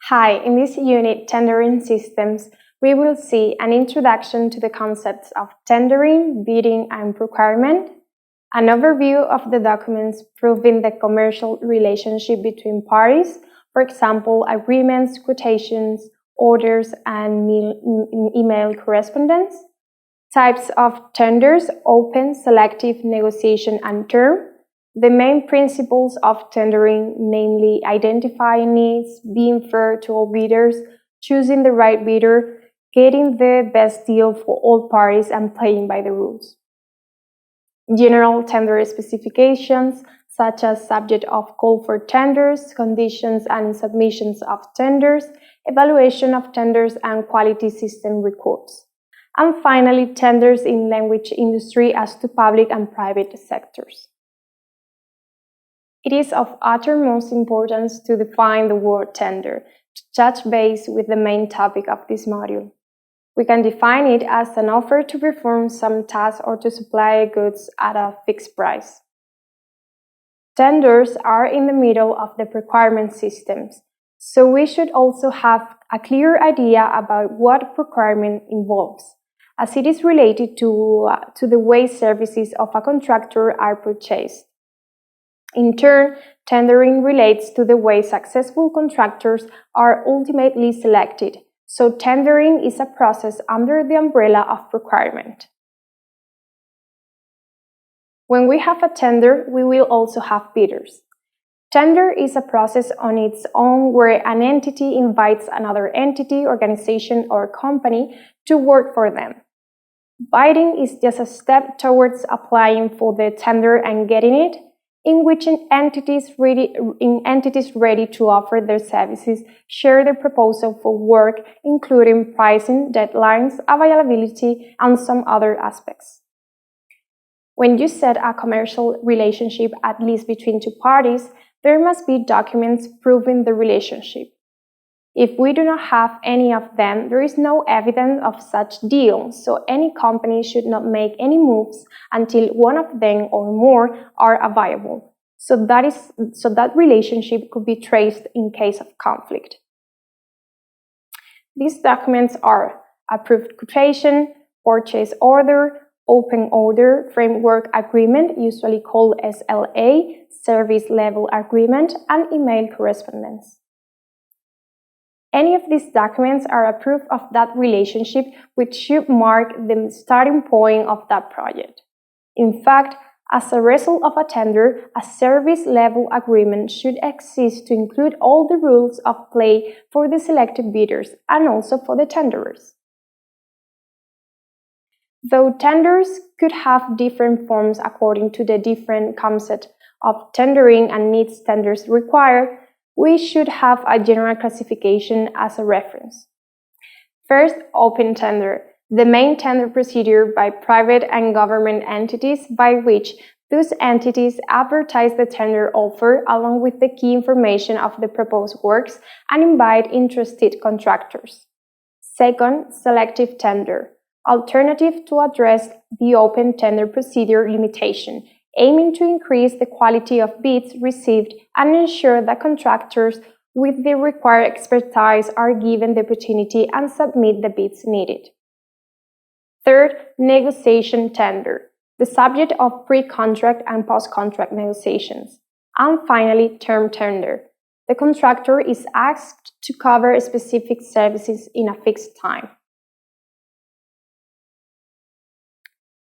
Hi, in this unit, Tendering Systems, we will see an introduction to the concepts of tendering, bidding, and procurement, an overview of the documents proving the commercial relationship between parties, for example, agreements, quotations, orders, and email correspondence, types of tenders, open, selective, negotiation, and term, the main principles of tendering, namely identifying needs, being fair to all bidders, choosing the right bidder, getting the best deal for all parties, and playing by the rules. General tender specifications, such as subject of call for tenders, conditions and submissions of tenders, evaluation of tenders, and quality system records. And finally, tenders in language industry as to public and private sectors. It is of uttermost importance to define the word tender, to touch base with the main topic of this module. We can define it as an offer to perform some task or to supply goods at a fixed price. Tenders are in the middle of the procurement systems, so we should also have a clear idea about what procurement involves, as it is related to the way services of a contractor are purchased. In turn, tendering relates to the way successful contractors are ultimately selected, so tendering is a process under the umbrella of procurement. When we have a tender, we will also have bidders. Tender is a process on its own where an entity invites another entity, organization, or company to work for them. Bidding is just a step towards applying for the tender and getting it, in which entities ready to offer their services share their proposal for work, including pricing, deadlines, availability, and some other aspects. When you set a commercial relationship, at least between two parties, there must be documents proving the relationship. If we do not have any of them, there is no evidence of such deal, so any company should not make any moves until one of them or more are available. So that relationship could be traced in case of conflict. These documents are approved quotation, purchase order, open order, framework agreement, usually called SLA, service level agreement, and email correspondence. Any of these documents are a proof of that relationship, which should mark the starting point of that project. In fact, as a result of a tender, a service level agreement should exist to include all the rules of play for the selected bidders and also for the tenderers. Though tenders could have different forms according to the different concept of tendering and needs tenders require, we should have a general classification as a reference. First, open tender, the main tender procedure by private and government entities by which those entities advertise the tender offer along with the key information of the proposed works and invite interested contractors. Second, selective tender, alternative to address the open tender procedure limitation, aiming to increase the quality of bids received and ensure that contractors with the required expertise are given the opportunity and submit the bids needed. Third, negotiation tender, the subject of pre-contract and post-contract negotiations. And finally, term tender, the contractor is asked to cover specific services in a fixed time.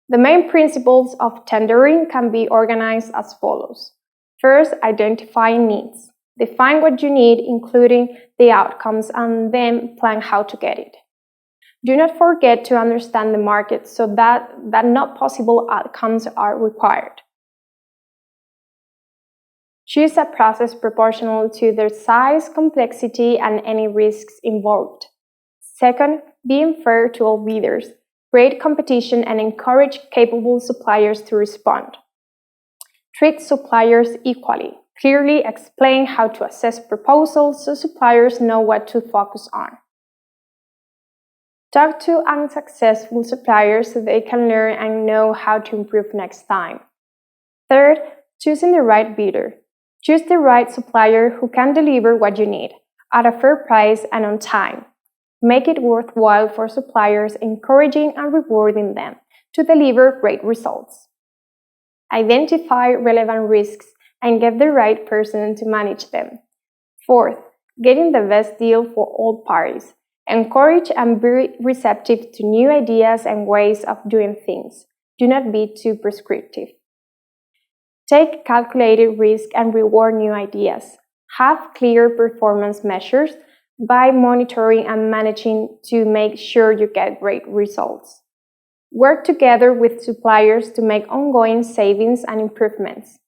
The main principles of tendering can be organized as follows. First, identifying needs. Define what you need, including the outcomes, and then plan how to get it. Do not forget to understand the market so that not possible outcomes are required. Choose a process proportional to their size, complexity, and any risks involved. Second, being fair to all bidders. Create competition and encourage capable suppliers to respond. Treat suppliers equally. Clearly explain how to assess proposals so suppliers know what to focus on. Talk to unsuccessful suppliers so they can learn and know how to improve next time. Third, choosing the right bidder. Choose the right supplier who can deliver what you need. at a fair price and on time. Make it worthwhile for suppliers, encouraging and rewarding them to deliver great results. Identify relevant risks and get the right person to manage them. Fourth, getting the best deal for all parties. Encourage and be receptive to new ideas and ways of doing things. Do not be too prescriptive. Take calculated risk and reward new ideas. Have clear performance measures by monitoring and managing to make sure you get great results. Work together with suppliers to make ongoing savings and improvements.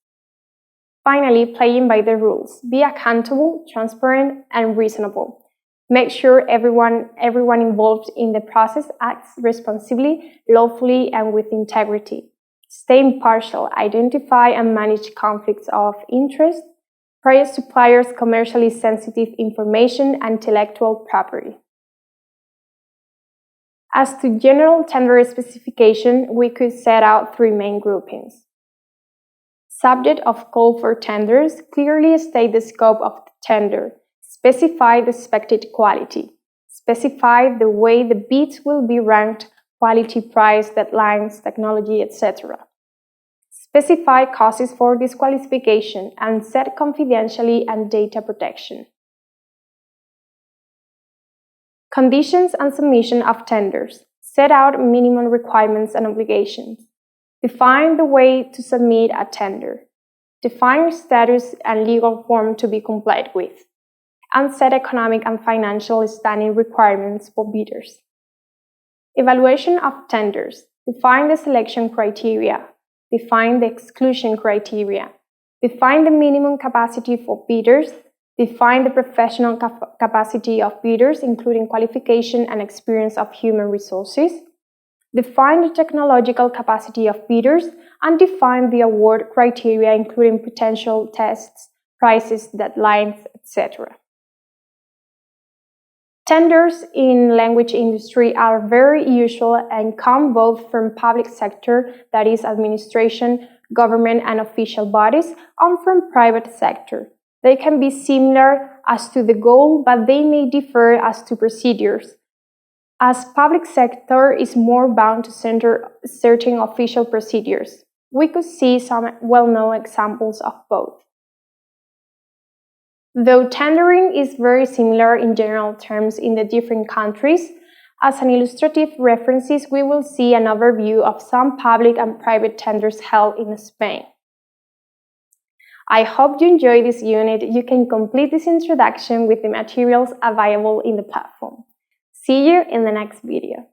Finally, playing by the rules. Be accountable, transparent, and reasonable. Make sure everyone involved in the process acts responsibly, lawfully, and with integrity. Stay impartial, identify and manage conflicts of interest, prioritize suppliers' commercially sensitive information and intellectual property. As to general tender specification, we could set out three main groupings. Subject of call for tenders, clearly state the scope of the tender. Specify the expected quality. Specify the way the bids will be ranked, quality, price, deadlines, technology, etc. Specify causes for disqualification and set confidentiality and data protection. Conditions and submission of tenders. Set out minimum requirements and obligations. Define the way to submit a tender. Define status and legal form to be complied with. And set economic and financial standing requirements for bidders. Evaluation of tenders. Define the selection criteria. Define the exclusion criteria. Define the minimum capacity for bidders. Define the professional capacity of bidders, including qualification and experience of human resources. Define the technological capacity of bidders, and define the award criteria, including potential tests, prices, deadlines, etc. Tenders in language industry are very usual and come both from public sector, that is administration, government and official bodies, and from private sector. They can be similar as to the goal, but they may differ as to procedures, as public sector is more bound to certain official procedures. We could see some well-known examples of both. Though tendering is very similar in general terms in the different countries, as an illustrative references, we will see an overview of some public and private tenders held in Spain. I hope you enjoyed this unit. You can complete this introduction with the materials available in the platform. See you in the next video.